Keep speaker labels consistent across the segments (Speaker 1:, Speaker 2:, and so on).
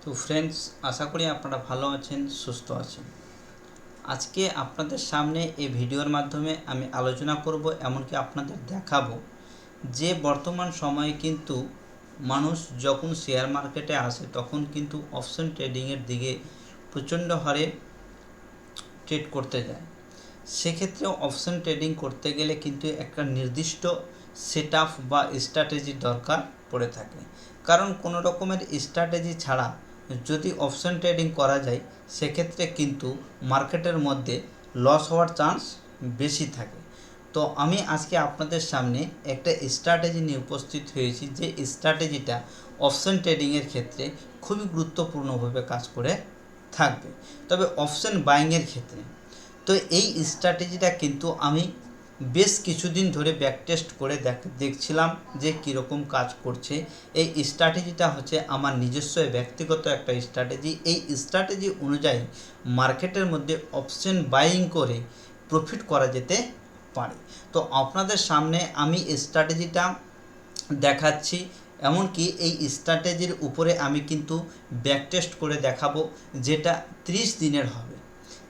Speaker 1: তো ফ্রেন্ডস, আশা করি আপনারা ভালো আছেন, সুস্থ আছেন। আজকে আপনাদের সামনে এই ভিডিওর মাধ্যমে আমি আলোচনা করব, এমনকি আপনাদের দেখাবো যে বর্তমান সময়ে কিন্তু মানুষ যখন শেয়ার মার্কেটে আসে তখন কিন্তু অপশন ট্রেডিংয়ের দিকে প্রচণ্ড হারে ট্রেড করতে যায়। সেক্ষেত্রে অপশন ট্রেডিং করতে গেলে কিন্তু একটা নির্দিষ্ট সেট আপ বা স্ট্র্যাটেজির দরকার পড়ে থাকে। কারণ কোনো রকমের স্ট্র্যাটেজি ছাড়া যদি অপশন ট্রেডিং করা যায় সেক্ষেত্রে কিন্তু মার্কেটের মধ্যে লস হওয়ার চান্স বেশি থাকে। তো আমি আজকে আপনাদের সামনে একটা স্ট্র্যাটেজি নিয়ে উপস্থিত হয়েছি, যে স্ট্র্যাটেজিটা অপশন ট্রেডিংয়ের ক্ষেত্রে খুবই গুরুত্বপূর্ণভাবে কাজ করে থাকবে, তবে অপশন বাইংয়ের ক্ষেত্রে। তো এই স্ট্র্যাটেজিটা কিন্তু আমি বেশ কিছুদিন ধরে ব্যাক টেস্ট করে দেখছিলাম যে কীরকম কাজ করছে। এই স্ট্র্যাটেজিটা হচ্ছে আমার নিজস্ব ব্যক্তিগত একটা স্ট্র্যাটেজি। এই স্ট্র্যাটেজি অনুযায়ী মার্কেটের মধ্যে অপশন বাইং করে প্রফিট করা যেতে পারে। তো আপনাদের সামনে আমি স্ট্র্যাটেজিটা দেখাচ্ছি, এমনকি এই স্ট্র্যাটেজির উপরে আমি কিন্তু ব্যাক টেস্ট করে দেখাবো, যেটা 30 দিনের হবে।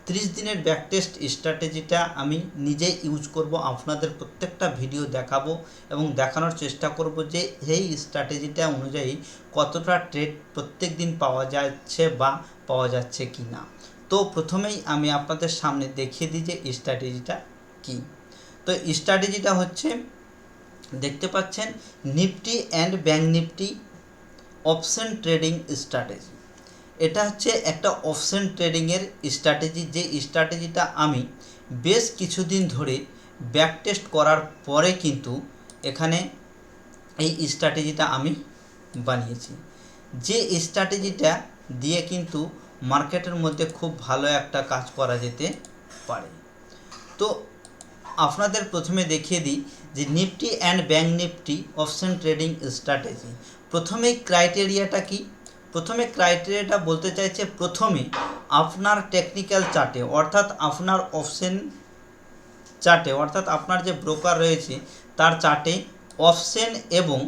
Speaker 1: 30 দিনের ব্যাক টেস্ট স্ট্র্যাটেজিটা আমি নিজেই ইউজ করব, আপনাদের প্রত্যেকটা ভিডিও দেখাবো এবং দেখানোর চেষ্টা করব যে এই স্ট্র্যাটেজিটা অনুযায়ী কতটা ট্রেড প্রত্যেক দিন পাওয়া যাচ্ছে বা পাওয়া যাচ্ছে কি না। তো প্রথমেই আমি আপনাদের সামনে দেখিয়ে দিই যে স্ট্র্যাটেজিটা কি। তো স্ট্র্যাটেজিটা হচ্ছে, দেখতে পাচ্ছেন, Nifty and bank Nifty option trading strategy. এটা হচ্ছে একটা অপশন ট্রেডিংয়ের স্ট্র্যাটেজি, যে স্ট্র্যাটেজিটা আমি বেশ কিছুদিন ধরে ব্যাক টেস্ট করার পরে কিন্তু এখানে এই স্ট্র্যাটেজিটা আমি বানিয়েছি। যে স্ট্র্যাটেজিটা দিয়ে কিন্তু মার্কেটের মধ্যে খুব ভালো একটা কাজ করা যেতে পারে। তো আপনাদের প্রথমে দেখিয়ে দিই যে Nifty and bank Nifty option trading strategy. প্রথমেই ক্রাইটেরিয়াটা কি? প্রথমে ক্রাইটেরিয়াটা বলতে চাইছে, প্রথমে আপনার টেকনিক্যাল চার্টে, অর্থাৎ আপনার অপশন চার্টে, অর্থাৎ আপনার যে ব্রোকার রয়েছে তার চার্টে অপশন এবং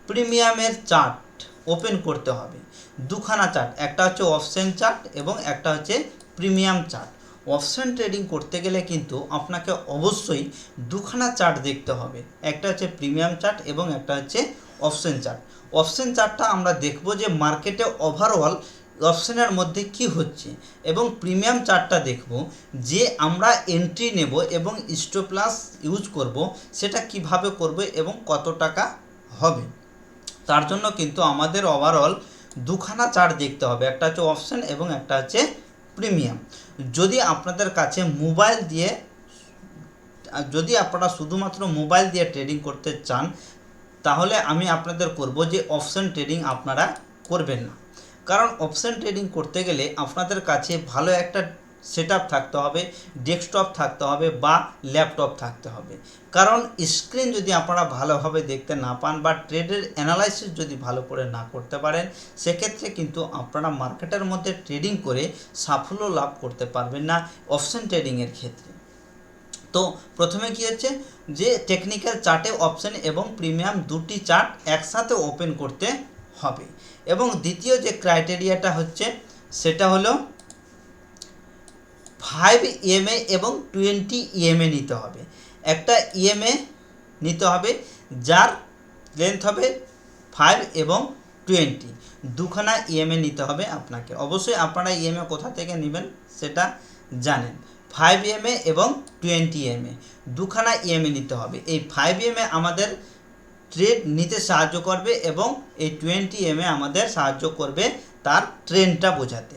Speaker 1: প্রিমিয়ামের চার্ট ওপেন করতে হবে। দুখানা চার্ট, একটা হচ্ছে অপশন চার্ট এবং একটা হচ্ছে প্রিমিয়াম চার্ট। অপশন ট্রেডিং করতে গেলে কিন্তু আপনাকে অবশ্যই দুখানা চার্ট দেখতে হবে, একটা হচ্ছে প্রিমিয়াম চার্ট এবং একটা হচ্ছে অপশন চার্ট। অপশন চার্টটা আমরা দেখব যে মার্কেটে ওভারঅল অপশনের মধ্যে কি হচ্ছে, এবং প্রিমিয়াম চার্টটা দেখব যে আমরা এন্ট্রি নেব এবং স্টপ লস ইউজ করব, সেটা কিভাবে করব এবং কত টাকা হবে। তার জন্য কিন্তু আমাদের ওভারঅল দুখানা চার্ট দেখতে হবে, একটা হচ্ছে অপশন এবং একটা হচ্ছে প্রিমিয়াম। যদি আপনাদের কাছে মোবাইল দিয়ে, যদি আপনারা শুধুমাত্র মোবাইল দিয়ে ট্রেডিং করতে চান, তাহলে আমি আপনাদের করব যে অপশন ট্রেডিং আপনারা করবেন না। কারণ অপশন ট্রেডিং করতে গেলে আপনাদের কাছে ভালো একটা সেট আপ থাকতে হবে, ডেস্কটপ থাকতে হবে বা ল্যাপটপ থাকতে হবে। কারণ স্ক্রিন যদি আপনারা ভালোভাবে দেখতে না পান বা ট্রেডের অ্যানালাইসিস যদি ভালো করে না করতে পারেন, সেক্ষেত্রে কিন্তু আপনারা মার্কেটের মধ্যে ট্রেডিং করে সাফল্য লাভ করতে পারবেন না অপশন ট্রেডিংয়ের ক্ষেত্রে। তো প্রথমে কি হচ্ছে যে টেকনিক্যাল চার্টে অপশন এবং প্রিমিয়াম দুটি চার্ট একসাথে ওপেন করতে হবে। এবং দ্বিতীয় যে ক্রাইটেরিয়াটা হচ্ছে সেটা হলো 5 EMA এবং 20 EMA নিতে হবে। একটা EMA নিতে হবে যার লেন্থ হবে 5 এবং 20, দুখানা EMA নিতে হবে আপনাকে। অবশ্যই আপনারা EMA কোথা থেকে নেবেন সেটা জানেন। 5 EMA এবং 20 EMA দুখানা EMA নিতে হবে। এই 5 EMA আমাদের ট্রেড নিতে সাহায্য করবে এবং এই 20 EMA আমাদের সাহায্য করবে তার ট্রেন্ডটা বোঝাতে।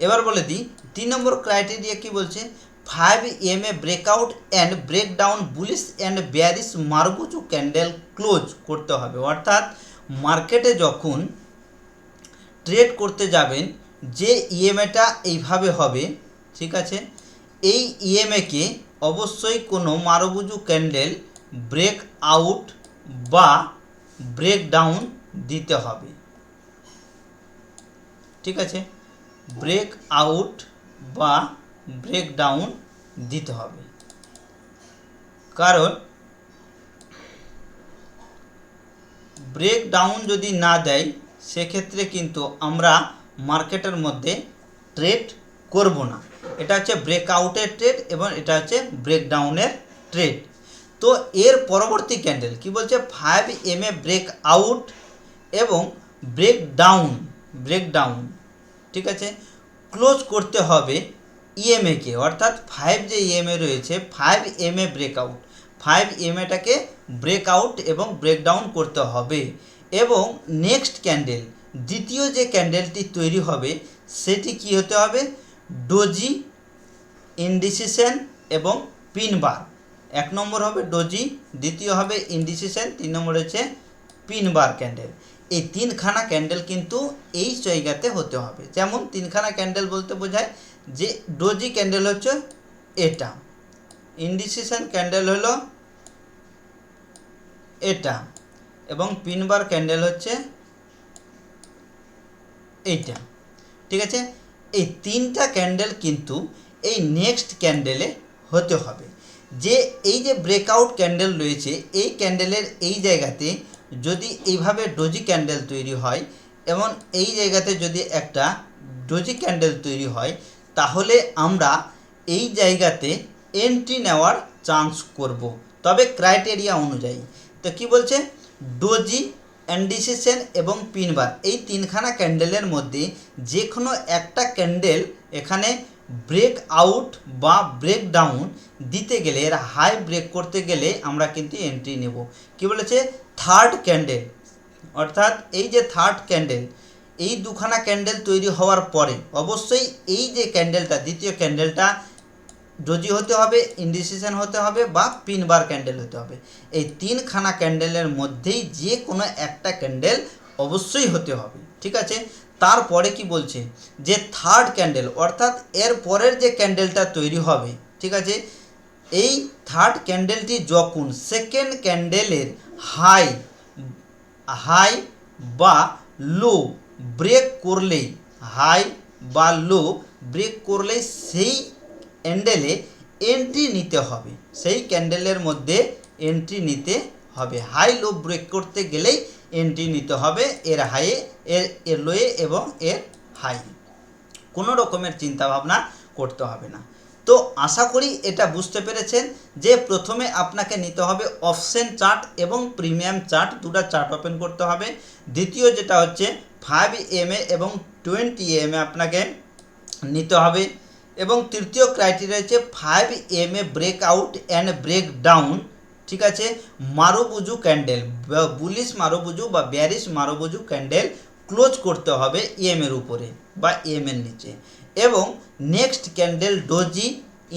Speaker 1: এবার বলে দিই 3 নম্বর ক্রাইটেরিয়া কি বলছে, 5 EMA breakout and breakdown bullish and bearish মারুবুজু candle close করতে হবে। অর্থাৎ মার্কেটে যখন ট্রেড করতে যাবেন, যে ইএমএটা এইভাবে হবে, ঠিক আছে, এই ইএমএকে অবশ্যই কোনো মারুবুজু ক্যান্ডেল ব্রেক আউট বা ব্রেকডাউন দিতে হবে। ঠিক আছে, ব্রেক আউট বা ব্রেকডাউন দিতে হবে। কারণ ব্রেকডাউন যদি না দেয় সেক্ষেত্রে কিন্তু আমরা মার্কেটের মধ্যে ট্রেড করব না। এটা হচ্ছে ব্রেকআউটের ট্রেড এবং এটা হচ্ছে ব্রেকডাউনের ট্রেড। তো এর পরবর্তী ক্যান্ডেল কি বলছে, 5 ব্রেক আউট এবং ব্রেকডাউন, ঠিক আছে, ক্লোজ করতে হবে ইএমএকে, অর্থাৎ 5 যে ইএমএ রয়েছে 5 ব্রেকআউট, 5 ব্রেকআউট এবং ব্রেকডাউন করতে হবে। এবং নেক্সট ক্যান্ডেল, দ্বিতীয় যে ক্যান্ডেলটি তৈরি হবে সেটি কি হতে হবে, ডোজি, ইনডিসিশন এবং পিন বার। 1 নম্বর হবে ডোজি, দ্বিতীয় হবে ইনডিসিশন, 3 নম্বর হচ্ছে পিন বার ক্যান্ডেল। এই 3খানা ক্যান্ডেল কিন্তু এই জায়গাতে হতে হবে। যেমন 3খানা ক্যান্ডেল বলতে বোঝায় যে ডোজি ক্যান্ডেল হচ্ছে এটা, ইনডিসিশন ক্যান্ডেল হলো এটা এবং পিন বার ক্যান্ডেল হচ্ছে এইটা, ঠিক আছে। এই 3টা ক্যান্ডেল কিন্তু এই নেক্সট ক্যান্ডেলে হতে হবে। যে এই যে ব্রেকআউট ক্যান্ডেল রয়েছে এই ক্যান্ডেলের এই জায়গাতে যদি এইভাবে ডোজি ক্যান্ডেল তৈরি হয় এবং এই জায়গাতে যদি একটা ডোজি ক্যান্ডেল তৈরি হয়, তাহলে আমরা এই জায়গাতে এন্ট্রি নেওয়ার চান্স করব, তবে ক্রাইটেরিয়া অনুযায়ী। তো কি বলছে, ডোজি, ইনডিসিশন এবং পিন বার, এই 3খানা ক্যান্ডেলের মধ্যে যে কোনো একটা ক্যান্ডেল এখানে ব্রেক আউট বা ব্রেক ডাউন দিতে গেলে, এর হাই ব্রেক করতে গেলে আমরা কিন্তু এন্ট্রি নেব। কি বলেছে, থার্ড ক্যান্ডেল, অর্থাৎ এই যে থার্ড ক্যান্ডেল, এই 2খানা ক্যান্ডেল তৈরি হওয়ার পরে অবশ্যই এই যে ক্যান্ডেলটা, দ্বিতীয় ক্যান্ডেলটা ডোজি হতে হবে, ইনডিসিশন হতে হবে বা পিন বার ক্যান্ডেল হতে হবে। এই 3খানা ক্যান্ডেলের মধ্যেই যে কোনো একটা ক্যান্ডেল অবশ্যই হতে হবে, ঠিক আছে। তারপরে কি বলছে, যে থার্ড ক্যান্ডেল, অর্থাৎ এর পরের যে ক্যান্ডেলটা তৈরি হবে, ঠিক আছে, এই থার্ড ক্যান্ডেলটি যখন সেকেন্ড ক্যান্ডেলের হাই বা লো ব্রেক করলেই, হাই বা লো ব্রেক করলেই সেই ক্যান্ডেলে এন্ট্রি নিতে হবে, সেই ক্যান্ডেলের মধ্যে এন্ট্রি নিতে হবে। হাই লো ব্রেক করতে গেলেই এন্ট্রি নিতে হবে, এর হাইয়ে, এর লোয়ে এবং এর হাই, কোনো রকমের চিন্তাভাবনা করতে হবে না। তো আশা করি এটা বুঝতে পেরেছেন যে প্রথমে আপনাকে নিতে হবে অপশন চার্ট এবং প্রিমিয়াম চার্ট, দুটো চার্ট ওপেন করতে হবে। দ্বিতীয় যেটা হচ্ছে 5 এবং 20 আপনাকে নিতে হবে। এবং তৃতীয় ক্রাইটেরিয়া হচ্ছে 5 break out and break down, ঠিক আছে, মারুবুজু ক্যান্ডেল, বুলিশ মারুবুজু বা ব্যারিশ মারুবুজু ক্যান্ডেল ক্লোজ করতে হবে এর উপরে বা এর নিচে। এবং নেক্সট ক্যান্ডেল ডোজি,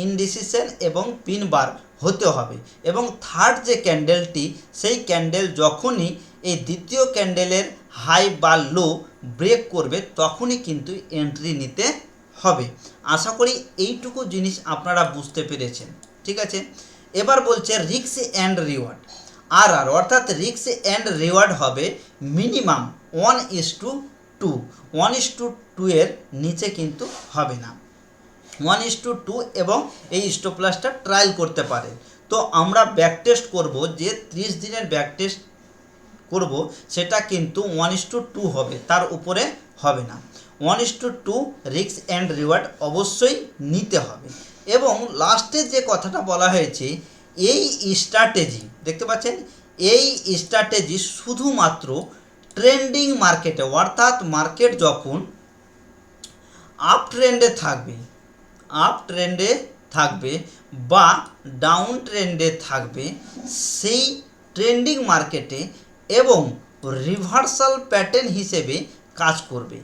Speaker 1: ইনডিসিশন এবং পিন বার হতে হবে। এবং থার্ড যে ক্যান্ডেলটি, সেই ক্যান্ডেল যখনই এই দ্বিতীয় ক্যান্ডেলের হাই বা লো ব্রেক করবে তখনই কিন্তু এন্ট্রি নিতে হবে। আশা করি এইটুকু জিনিস আপনারা বুঝতে পেরেছেন, ঠিক আছে। এবার বলছে রিস্ক অ্যান্ড রিওয়ার্ড, আর অর্থাৎ রিস্ক অ্যান্ড রিওয়ার্ড হবে মিনিমাম 1:2, 1:2 এর নিচে কিন্তু হবে না, 1:2 এবং এই স্টপ লসটা ট্রায়াল করতে পারে। তো আমরা ব্যাক টেস্ট করব, যে 30 দিনের ব্যাক টেস্ট করব সেটা কিন্তু 1:2 হবে, তার উপরে হবে না। 1:2 রিস্ক অ্যান্ড রিওয়ার্ড অবশ্যই নিতে হবে। এবং লাস্টে যে কথাটা বলা হয়েছে, এই স্ট্র্যাটেজি দেখতে পাচ্ছেন, এই স্ট্র্যাটেজি শুধুমাত্র ট্রেন্ডিং মার্কেটে, অর্থাৎ মার্কেট যখন আপ ট্রেন্ডে থাকবে বা ডাউন ট্রেন্ডে থাকবে, সেই ট্রেন্ডিং মার্কেটে এবং রিভার্সাল প্যাটার্ন হিসেবে কাজ করবে।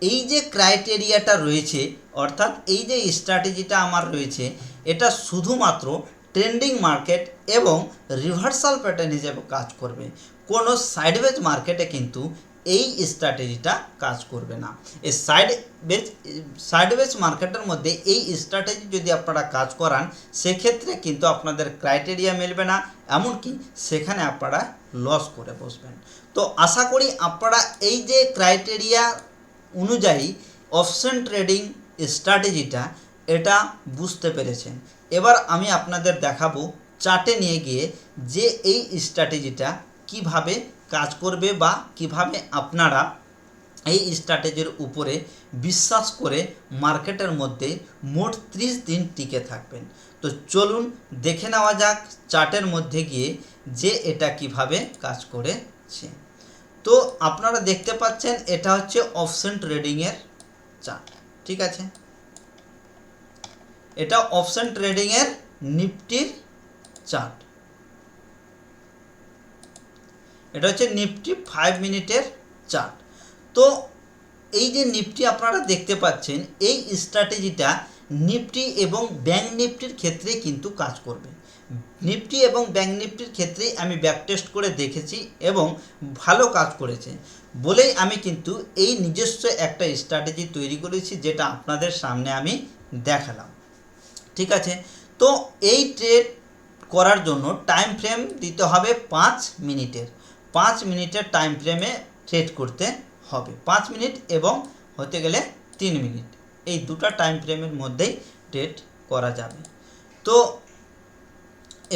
Speaker 1: এই যে ক্রাইটেরিয়াটা রয়েছে, অর্থাৎ এই যে স্ট্র্যাটেজিটা আমার রয়েছে, এটা শুধুমাত্র ট্রেন্ডিং মার্কেট এবং রিভার্সাল প্যাটার্ন হিসেবে কাজ করবে। কোনো সাইডওয়েজ মার্কেটে কিন্তু এই স্ট্র্যাটেজিটা কাজ করবে না। এই সাইডওয়েজ মার্কেটের মধ্যে এই স্ট্র্যাটেজি যদি আপনারা কাজ করান, সেক্ষেত্রে কিন্তু আপনাদের ক্রাইটেরিয়া মিলবে না, এমনকি সেখানে আপনারা লস করে বসবেন। তো আশা করি আপনারা এই যে ক্রাইটেরিয়া অনুযায়ী অপশন ট্রেডিং স্ট্র্যাটেজিটা এটা বুঝতে পেরেছেন। এবার আমি আপনাদের দেখাবো চার্টে নিয়ে গিয়ে যে এই স্ট্র্যাটেজিটা কিভাবে কাজ করবে বা কিভাবে আপনারা এই স্ট্র্যাটেজির উপরে বিশ্বাস করে মার্কেটের মধ্যে মোট 30 দিন টিকে থাকবেন। তো চলুন দেখে নেওয়া যাক চার্টের মধ্যে গিয়ে যে এটা কিভাবে কাজ করেছে। তো আপনারা দেখতে পাচ্ছেন এটা হচ্ছে অপশন ট্রেডিংয়ের চার্ট, ঠিক আছে। এটা অপশন ট্রেডিংয়ের নিফটির চার্ট। এটা হচ্ছে নিফটি 5 মিনিটের চার্ট। তো এই যে নিফটি আপনারা দেখতে পাচ্ছেন, এই স্ট্র্যাটেজিটা নিফটি এবং ব্যাঙ্ক নিফটির ক্ষেত্রে কিন্তু কাজ করবে। নিফটি এবং ব্যাঙ্ক নিফটির ক্ষেত্রেই আমি ব্যাক টেস্ট করে দেখেছি এবং ভালো কাজ করেছে বলেই আমি কিন্তু এই নিজস্ব একটা স্ট্র্যাটেজি তৈরি করেছি, যেটা আপনাদের সামনে আমি দেখালাম, ঠিক আছে। তো এই ট্রেড করার জন্য টাইম ফ্রেম দিতে হবে 5 মিনিটের। 5 মিনিটের টাইম ফ্রেমে ট্রেড করতে হবে। 5 মিনিট এবং হতে গেলে 3 মিনিট, এই দুটো টাইম ফ্রেমের মধ্যেই ট্রেড করা যাবে। তো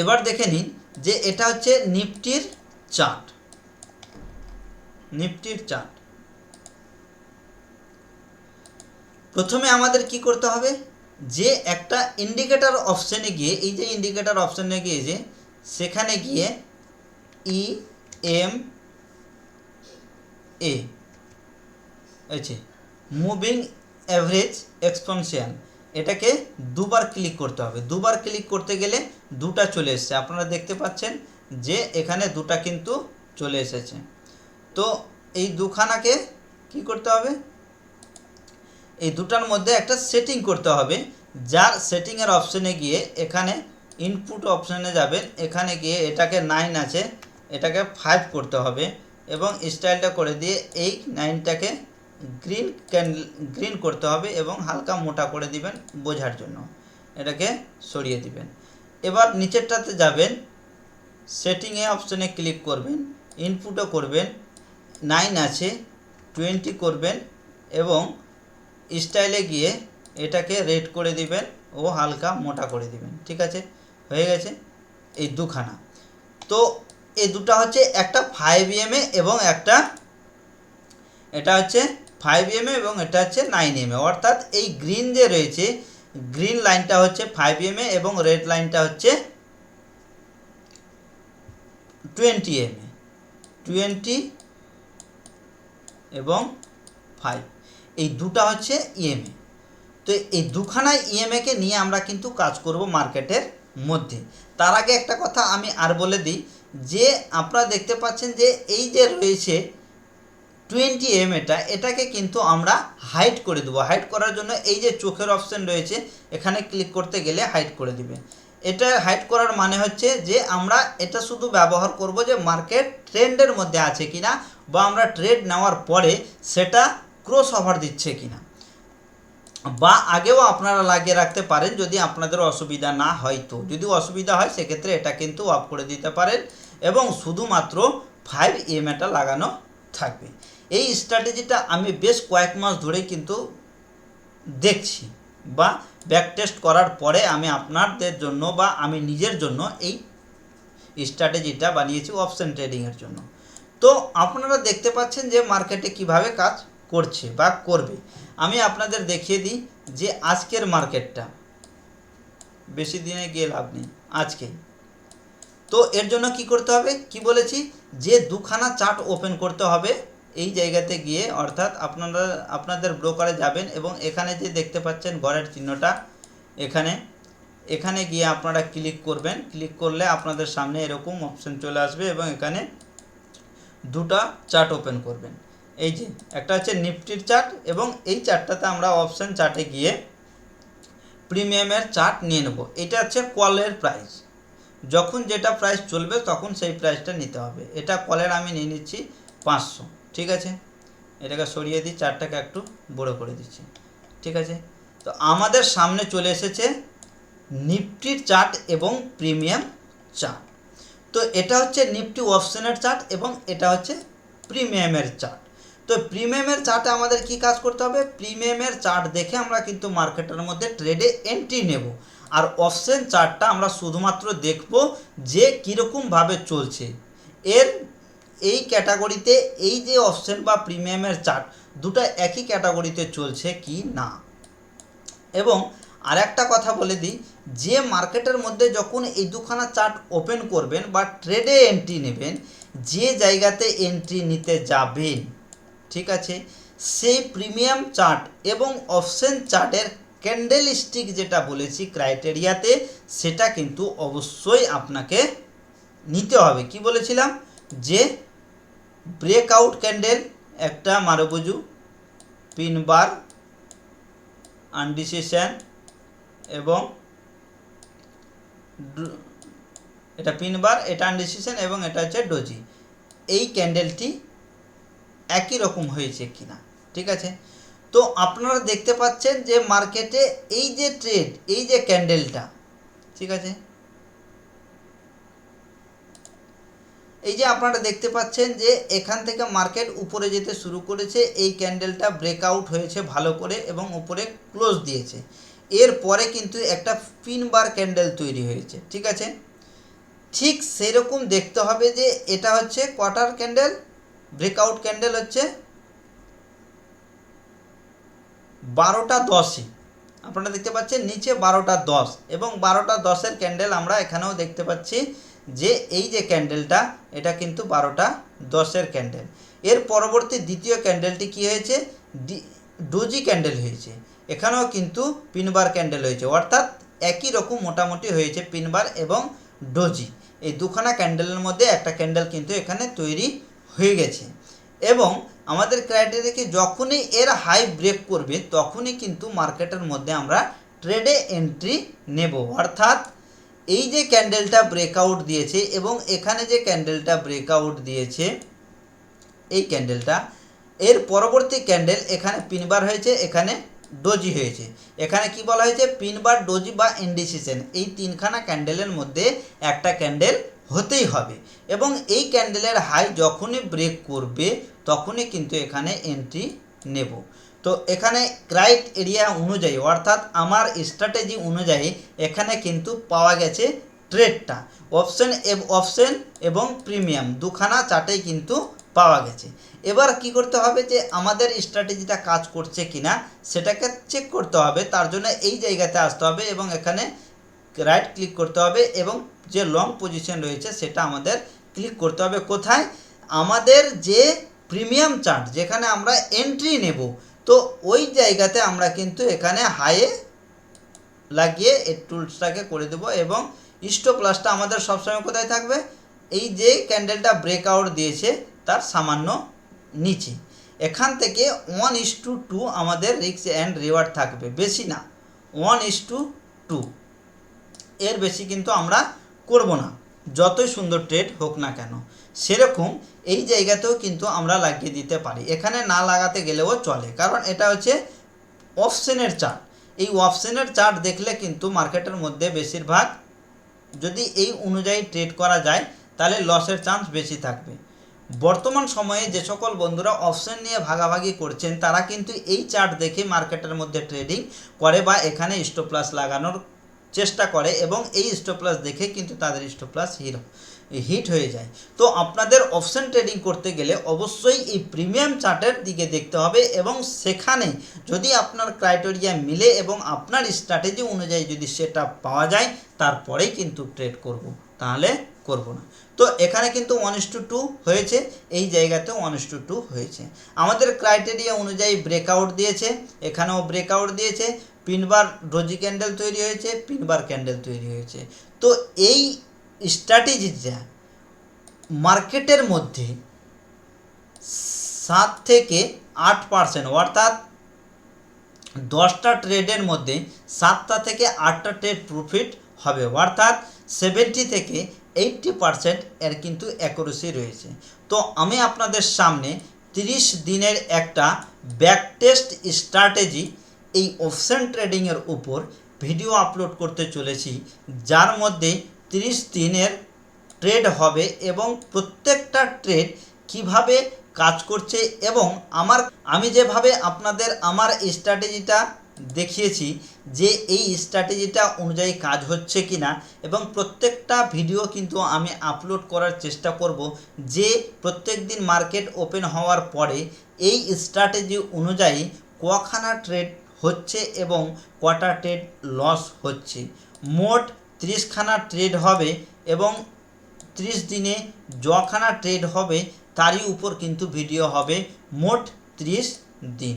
Speaker 1: এবার দেখে নিন যে এটা হচ্ছে নিফটির চার্ট। নিফটির চার্ট প্রথমে আমাদের কি করতে হবে, যে একটা ইন্ডিকেটর অপশানে গিয়ে, এই যে ইন্ডিকেটর অপশানে গিয়ে যে সেখানে গিয়ে EMA আছে, মুভিং অ্যাভারেজ এক্সপেনশন, এটাকে দুবার ক্লিক করতে হবে। দুবার ক্লিক করতে গেলে দুটা চলে এসেছে, আপনারা দেখতে পাচ্ছেন যে এখানে দুটা কিন্তু চলে এসেছে। তো এই দুখানাকে কি করতে হবে, এই দুটার মধ্যে একটা সেটিং করতে হবে। যার সেটিংয়ের অপশানে গিয়ে এখানে ইনপুট অপশানে যাবেন, এখানে গিয়ে এটাকে 9 আছে, এটাকে 5 করতে হবে এবং স্টাইলটা করে দিয়ে এই 9টাকে গ্রিন করতে হবে এবং হালকা মোটা করে দিবেন বোঝার জন্য, এটাকে সরিয়ে দিবেন। এবার নিচেরটাতে যাবেন, সেটিংয়ে অপশানে ক্লিক করবেন, ইনপুটও করবেন, 9 আছে 20 করবেন এবং স্টাইলে গিয়ে এটাকে রেড করে দিবেন ও হালকা মোটা করে দিবেন, ঠিক আছে। হয়ে গেছে এই দুখানা। তো এই দুটো হচ্ছে একটা 5 EMA এবং একটা, এটা হচ্ছে 5 EMA এবং এটা হচ্ছে 9 EMA, অর্থাৎ এই গ্রিন যে রয়েছে, গ্রিন লাইনটা হচ্ছে 5 EMA এবং রেড লাইনটা হচ্ছে 20 EMA, 20 এবং 5, এই দুটা হচ্ছে EMA। তো এই দুখানা EMAকে নিয়ে আমরা কিন্তু কাজ করব মার্কেটের মধ্যে। তার আগে একটা কথা আমি আর বলে দিই, যে আপনারা দেখতে পাচ্ছেন যে এই যে রয়েছে 20 EMAটা, এটাকে কিন্তু আমরা হাইড করে দেবো। হাইড করার জন্য এই যে চোখের অপশান রয়েছে, এখানে ক্লিক করতে গেলে হাইড করে দিবে। এটা হাইড করার মানে হচ্ছে যে আমরা এটা শুধু ব্যবহার করব যে মার্কেট ট্রেন্ডের মধ্যে আছে কিনা, বা আমরা ট্রেড নেওয়ার পরে সেটা ক্রস ওভার দিচ্ছে কিনা, বা আগেও আপনারা লাগিয়ে রাখতে পারেন যদি আপনাদের অসুবিধা না হয়। তো যদি অসুবিধা হয় সেক্ষেত্রে এটা কিন্তু অফ করে দিতে পারেন এবং শুধুমাত্র 5 EMAটা লাগানো থাকবে। এই স্ট্র্যাটেজিটা আমি বেশ কয়েক মাস ধরেই কিন্তু দেখছি, বা ব্যাক টেস্ট করার পরে আমি আপনাদের জন্য বা আমি নিজের জন্য এই স্ট্র্যাটেজিটা বানিয়েছি অপশন ট্রেডিংয়ের জন্য। তো আপনারা দেখতে পাচ্ছেন যে মার্কেটে কিভাবে কাজ করছে বা করবে। আমি আপনাদের দেখিয়ে দিই যে আজকের মার্কেটটা, বেশি দিনে গিয়ে লাভ নেই, আজকেই। তো এর জন্য কি করতে হবে, কি বলেছি, যে দুখানা চার্ট ওপেন করতে হবে এই জায়গাতে গিয়ে, অর্থাৎ আপনাদের ব্রোকারে যাবেন এবং এখানে যে দেখতে পাচ্ছেন ঘরের চিহ্নটা, এখানে গিয়ে আপনারা ক্লিক করবেন। ক্লিক করলে আপনাদের সামনে এরকম অপশন চলে আসবে এবং এখানে দুটা চার্ট ওপেন করবেন। এই যে একটা হচ্ছে নিফটির চার্ট এবং এই চার্টটাতে আমরা অপশন চার্টে গিয়ে প্রিমিয়ামের চার্ট নিয়ে নেব। এটা হচ্ছে কলের প্রাইস, যখন যেটা প্রাইস চলবে তখন সেই প্রাইসটা নিতে হবে। এটা কলের আমি নিয়ে নিচ্ছি 500, ঠিক আছে। এটাকে সরিয়ে দিই, চার্টটাকে একটু বড় করে দিচ্ছি, ঠিক আছে। তো আমাদের সামনে চলে এসেছে নিফটির চার্ট এবং প্রিমিয়াম চার্ট। তো এটা হচ্ছে নিফটি অপশনের চার্ট এবং এটা হচ্ছে প্রিমিয়ামের চার্ট। তো প্রিমিয়ামের চার্টে আমাদের কি কাজ করতে হবে, প্রিমিয়ামের চার্ট দেখে আমরা কিন্তু মার্কেটের মধ্যে ট্রেডে এন্ট্রি নেব। আর অপশন চার্টটা আমরা শুধুমাত্র দেখব যে কীরকমভাবে চলছে, এর এই ক্যাটাগরিতে এই যে অপশন বা প্রিমিয়ামের চার্ট দুটো একই ক্যাটাগরিতে চলছে কি না। এবং আর একটা কথা বলে দিই, যে মার্কেটের মধ্যে যখন এই দুখানা চার্ট ওপেন করবেন বা ট্রেডে এন্ট্রি নেবেন, যে জায়গাতে এন্ট্রি নিতে যাবেন, ঠিক আছে, সেই প্রিমিয়াম চার্ট এবং অপশন চার্টের ক্যান্ডেল স্টিক যেটা বলেছি ক্রাইটেরিয়াতে, সেটা কিন্তু অবশ্যই আপনাকে নিতে হবে। কি বলেছিলাম, যে ব্রেকআউট ক্যান্ডেল একটা মারুবুজু, পিন বার, আনডিসিশন এবং এটা পিন বার, এটা আনডিসিশন এবং এটা হচ্ছে ডোজি। এই ক্যান্ডেলটি একই রকম হয়েছে কিনা, ঠিক আছে। তো আপনারা দেখতে পাচ্ছেন যে মার্কেটে এই যে ট্রেড, এই যে ক্যান্ডেলটা, ঠিক আছে, এই যে আপনারা দেখতে পাচ্ছেন যে এখান থেকে মার্কেট উপরে যেতে শুরু করেছে, এই ক্যান্ডেলটা ব্রেকআউট হয়েছে ভালো করে এবং উপরে ক্লোজ দিয়েছে। এরপরে কিন্তু একটা পিন বার ক্যান্ডেল তৈরি হয়েছে, ঠিক আছে। ঠিক সেরকম দেখতে হবে যে এটা হচ্ছে কোয়ার্টার ক্যান্ডেল, ব্রেকআউট ক্যান্ডেল হচ্ছে 12টা 10-এ, আপনারা দেখতে পাচ্ছেন নিচে 12টা 10 এবং 12টা 10-এর ক্যান্ডেল আমরা এখানেও দেখতে পাচ্ছি যে এই যে ক্যান্ডেলটা, এটা কিন্তু 12টা 10-এর ক্যান্ডেল। এর পরবর্তী দ্বিতীয় ক্যান্ডেলটি কি হয়েছে, ডোজি ক্যান্ডেল হয়েছে। এখানেও কিন্তু পিনবার ক্যান্ডেল হয়েছে, অর্থাৎ একই রকম মোটামুটি হয়েছে পিনবার এবং ডোজি। এই দুখানা ক্যান্ডেলের মধ্যে একটা ক্যান্ডেল কিন্তু এখানে তৈরি হয়ে গেছে। এবং আমাদের ক্রাইটেরিয়া কি, যখনই এর হাই ব্রেক করবে তখনই কিন্তু মার্কেটের মধ্যে আমরা ট্রেডে এন্ট্রি নেব। অর্থাৎ এই যে ক্যান্ডেলটা ব্রেকআউট দিয়েছে এবং এখানে যে ক্যান্ডেলটা ব্রেকআউট দিয়েছে, এই ক্যান্ডেলটা, এর পরবর্তী ক্যান্ডেল এখানে পিনবার হয়েছে, এখানে ডোজি হয়েছে। এখানে কি বলা হয়েছে, পিনবার, ডোজি বা ইনডিসিশন, এই তিনখানা ক্যান্ডেলের মধ্যে একটা ক্যান্ডেল হতেই হবে। এবং এই ক্যান্ডেলের হাই যখনই ব্রেক করবে তখনই কিন্তু এখানে এন্ট্রি নেব। তো এখানে ক্রাইটেরিয়া অনুযায়ী, অর্থাৎ আমার স্ট্র্যাটেজি অনুযায়ী এখানে কিন্তু পাওয়া গেছে ট্রেডটা, অপশন এবং প্রিমিয়াম দুখানা চার্টেই কিন্তু পাওয়া গেছে। এবার কি করতে হবে, যে আমাদের স্ট্র্যাটেজিটা কাজ করছে কিনা সেটাকে চেক করতে হবে। তার জন্য এই জায়গাতে আসতে হবে এবং এখানে রাইট ক্লিক করতে হবে এবং যে লং পজিশন রয়েছে সেটা আমাদের ক্লিক করতে হবে। কোথায়, আমাদের যে প্রিমিয়াম চার্ট যেখানে আমরা এন্ট্রি নেব, তো ওই জায়গাতে আমরা কিন্তু এখানে হাইয়ে লাগিয়ে এই টুলসটাকে করে দেব এবং স্টপ লসটা আমাদের সবসময় কোথায় থাকবে, এই যে ক্যান্ডেলটা ব্রেকআউট দিয়েছে তার সামান্য নিচে। এখান থেকে 1:2 আমাদের রিস্ক অ্যান্ড রিওয়ার্ড থাকবে, বেশি না, 1:2, এর বেশি কিন্তু আমরা করব না, যতই সুন্দর ট্রেড হোক না কেন। সেরকম এই জায়গাতেও কিন্তু আমরা লাগিয়ে দিতে পারি, এখানে না লাগাতে গেলেও চলে, কারণ এটা হচ্ছে অপশনের চার্ট। এই অপশনের চার্ট দেখলে কিন্তু মার্কেটের মধ্যে বেশিরভাগ যদি এই অনুযায়ী ট্রেড করা যায় তাহলে লসের চান্স বেশি থাকবে। বর্তমান সময়ে যে সকল বন্ধুরা অপশন নিয়ে ভাগাভাগি করছেন তারা কিন্তু এই চার্ট দেখে মার্কেটের মধ্যে ট্রেডিং করে বা এখানে স্টপ লস লাগানোর চেষ্টা করে এবং এই স্টপ লস দেখে কিন্তু তাদের স্টপ লস হিট হয়ে যায়। তো আপনাদের অপশন ট্রেডিং করতে গেলে অবশ্যই এই প্রিমিয়াম চার্টের দিকে দেখতে হবে এবং সেখানে যদি আপনার ক্রাইটেরিয়া মিলে এবং আপনার স্ট্র্যাটেজি অনুযায়ী যদি সেটা পাওয়া যায় তারপরেই কিন্তু ট্রেড করব, তাহলে করব না। তো এখানে কিন্তু 1:2 হয়েছে, এই জায়গাতেও 1:2 হয়েছে। আমাদের ক্রাইটেরিয়া অনুযায়ী ব্রেকআউট দিয়েছে, এখানেও ব্রেকআউট দিয়েছে, পিনবার ডোজি ক্যান্ডেল তৈরি হয়েছে, পিনবার ক্যান্ডেল তৈরি হয়েছে। তো এই স্ট্র্যাটেজিটা মার্কেটের মধ্যে 7 থেকে 8%, অর্থাৎ 10টা ট্রেডের মধ্যে 7টা থেকে 8টা ট্রেড প্রফিট হবে, অর্থাৎ 70 থেকে 80% এর কিন্তু অ্যাকুরেসি রয়েছে। তো আমি আপনাদের সামনে 30 দিনের একটা ব্যাক টেস্ট স্ট্র্যাটেজি এই অপশন ট্রেডিংয়ের উপর ভিডিও আপলোড করতে চলেছি, যার মধ্যে 30 দিনের ট্রেড হবে এবং প্রত্যেকটা ট্রেড কিভাবে কাজ করছে এবং আমি যেভাবে আপনাদের আমার স্ট্র্যাটেজিটা দেখিয়েছি যে এই স্ট্র্যাটেজিটা অনুযায়ী কাজ হচ্ছে কি না, এবং প্রত্যেকটা ভিডিও কিন্তু আমি আপলোড করার চেষ্টা করব যে প্রত্যেক দিন মার্কেট ওপেন হওয়ার পরে এই স্ট্র্যাটেজি অনুযায়ী কখানা ট্রেড হচ্ছে এবং কটা ট্রেড লস হচ্ছে। মোট 30খানা ট্রেড হবে এবং 30 দিনে যখানা ট্রেড হবে তারই উপর কিন্তু ভিডিও হবে। মোট 30 দিন,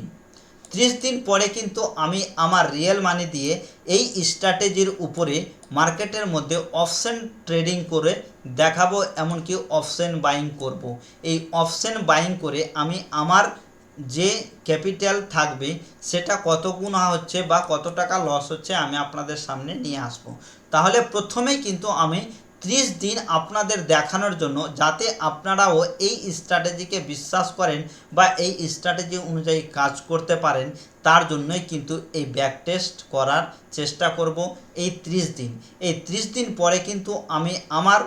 Speaker 1: 30 দিন পরে কিন্তু আমি আমার রিয়েল মানি দিয়ে এই স্ট্র্যাটেজির উপরে মার্কেটের মধ্যে অপশন ট্রেডিং করে দেখাবো, এমনকি অপশন বাইং করব। এই অপশন বাইং করে আমি আমার যে ক্যাপিটাল থাকবে সেটা কত গুণ হচ্ছে বা কত টাকা লস হচ্ছে আমি আপনাদের সামনে নিয়ে আসব। তাহলে প্রথমেই কিন্তু আমি 30 দিন আপনাদের দেখানোর জন্য, যাতে আপনারাও এই স্ট্র্যাটেজিকে বিশ্বাস করেন বা এই স্ট্র্যাটেজি অনুযায়ী কাজ করতে পারেন, তার জন্যই কিন্তু এই ব্যাক টেস্ট করার চেষ্টা করব এই 30 দিন। এই 30 দিন পরে কিন্তু আমি আমার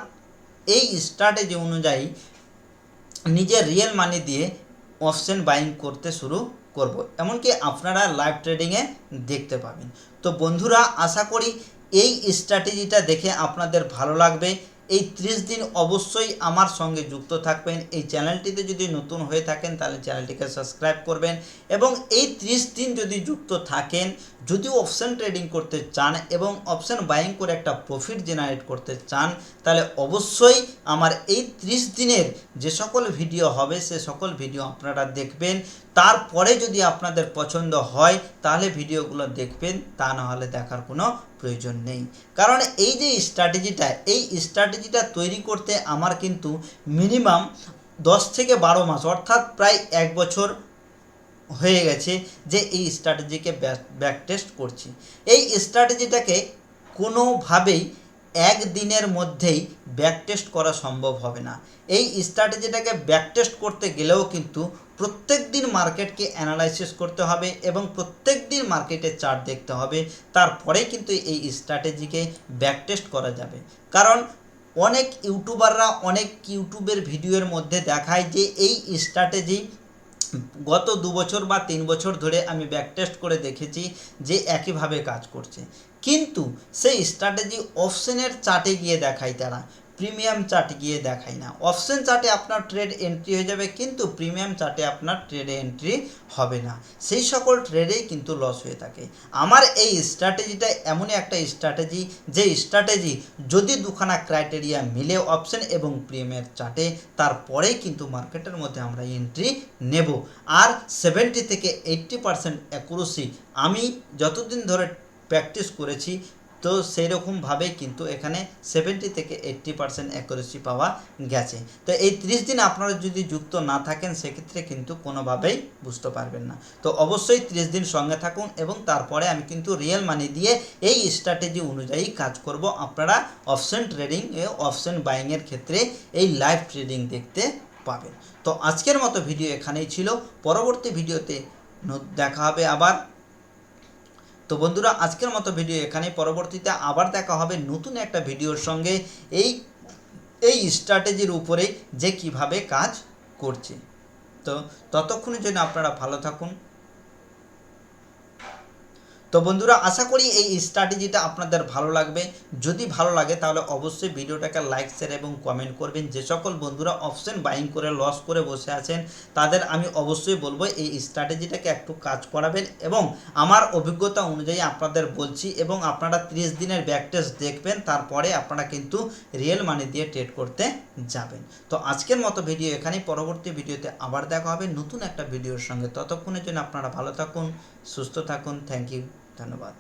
Speaker 1: এই স্ট্র্যাটেজি অনুযায়ী নিজের রিয়েল মানি দিয়ে অপশন বাইং করতে শুরু করব, এমনকি আপনারা লাইভ ট্রেডিংয়ে দেখতে পাবেন। তো বন্ধুরা, আশা করি এই স্ট্র্যাটেজিটা দেখে আপনাদের ভালো লাগবে। এই 30 দিন অবশ্যই আমার সঙ্গে যুক্ত থাকবেন। এই চ্যানেলটিতে যদি নতুন হয়ে থাকেন তাহলে চ্যানেলটিকে সাবস্ক্রাইব করবেন, এবং এই 30 দিন যদি যুক্ত থাকেন, যদি অপশন ট্রেডিং করতে চান এবং অপশন বাইং করে একটা প্রফিট জেনারেট করতে চান, তাহলে অবশ্যই আমার এই 30 দিনের যে সকল ভিডিও হবে সে সকল ভিডিও আপনারা দেখবেন। তারপরে যদি আপনাদের পছন্দ হয় তাহলে ভিডিওগুলো দেখবেন, তা না হলে দেখার কোনো প্রয়োজন নেই। কারণ এই যে স্ট্র্যাটেজিটা তৈরি করতে আমার কিন্তু মিনিমাম 10 থেকে 12 মাস, অর্থাৎ প্রায় 1 বছর হয়ে গেছে যে এই স্ট্র্যাটেজিকে ব্যাক টেস্ট করছি। এই স্ট্র্যাটেজিটাকে কোনোভাবেই একদিনের মধ্যেই ব্যাক টেস্ট করা সম্ভব হবে না। এই স্ট্র্যাটেজিটাকে ব্যাক টেস্ট করতে গেলেও কিন্তু প্রত্যেক দিন মার্কেটকে অ্যানালাইসিস করতে হবে এবং প্রত্যেক দিন মার্কেটের চার্ট দেখতে হবে, তারপরেই কিন্তু এই স্ট্র্যাটেজিকে ব্যাক টেস্ট করা যাবে। কারণ অনেক ইউটিউবাররা অনেক ইউটিউবের ভিডিওর মধ্যে দেখায় যে এই স্ট্র্যাটেজি গত 2 বছর বা 3 বছর ধরে আমি ব্যাক টেস্ট করে দেখেছি যে একইভাবে কাজ করছে, কিন্তু সেই স্ট্র্যাটেজি অপশনের চার্টে গিয়ে দেখায়, তারা প্রিমিয়াম চার্টে গিয়ে দেখায় না। অপশন চার্টে আপনার ট্রেড এন্ট্রি হয়ে যাবে, কিন্তু প্রিমিয়াম চার্টে আপনার ট্রেডে এন্ট্রি হবে না, সেই সকল ট্রেডেই কিন্তু লস হয়ে থাকে। আমার এই স্ট্র্যাটেজিটা এমনই একটা স্ট্র্যাটেজি, যে স্ট্র্যাটেজি যদি দুখানা ক্রাইটেরিয়া মিলে অপশন এবং প্রিমিয়াম চার্টে, তারপরেই কিন্তু মার্কেটের মধ্যে আমরা এন্ট্রি নেব। আর 70 থেকে 80% অ্যাকুরেসি আমি যতদিন ধরে প্র্যাকটিস করেছি, তো সেই রকমভাবেই কিন্তু এখানে 70 থেকে 80% অ্যাকুরেসি পাওয়া গেছে। তো এই 30 দিন আপনারা যদি যুক্ত না থাকেন সেক্ষেত্রে কিন্তু কোনোভাবেই বুঝতে পারবেন না। তো অবশ্যই 30 দিন সঙ্গে থাকুন, এবং তারপরে আমি কিন্তু রিয়েল মানি দিয়ে এই স্ট্র্যাটেজি অনুযায়ী কাজ করব। আপনারা অপশন ট্রেডিং অপশন বাইংয়ের ক্ষেত্রে এই লাইভ ট্রেডিং দেখতে পাবেন। তো আজকের মতো ভিডিও এখানেই ছিল, পরবর্তী ভিডিওতে দেখা হবে আবার। তো বন্ধুরা, আজকের মতো ভিডিও এখানে, পরবর্তীতে আবার দেখা হবে নতুন একটা ভিডিওর সঙ্গে এই স্ট্র্যাটেজির উপরে যে কিভাবে কাজ করছে। তো ততক্ষণের জন্য আপনারা ভালো থাকুন। তো বন্ধুরা, আশা করি এই স্ট্র্যাটেজিটা আপনাদের ভালো লাগবে। যদি ভালো লাগে তাহলে অবশ্যই ভিডিওটাকে লাইক, শেয়ার এবং কমেন্ট করবেন। যে সকল বন্ধুরা অপশন বাইং করে লস করে বসে আছেন তাদের আমি অবশ্যই বলবো এই স্ট্র্যাটেজিটাকে একটু কাজ করাবেন, এবং আমার অভিজ্ঞতা অনুযায়ী আপনাদের বলছি, এবং আপনারা 30 দিনের ব্যাক টেস্ট দেখবেন, তারপরে আপনারা কিন্তু রিয়েল মানি দিয়ে ট্রেড করতে যাবেন। তো আজকের মতো ভিডিও এখানেই, পরবর্তী ভিডিওতে আবার দেখা হবে নতুন একটা ভিডিওর সঙ্গে। ততক্ষণের জন্য আপনারা ভালো থাকুন, সুস্থ থাকুন। থ্যাংক ইউ, ধন্যবাদ।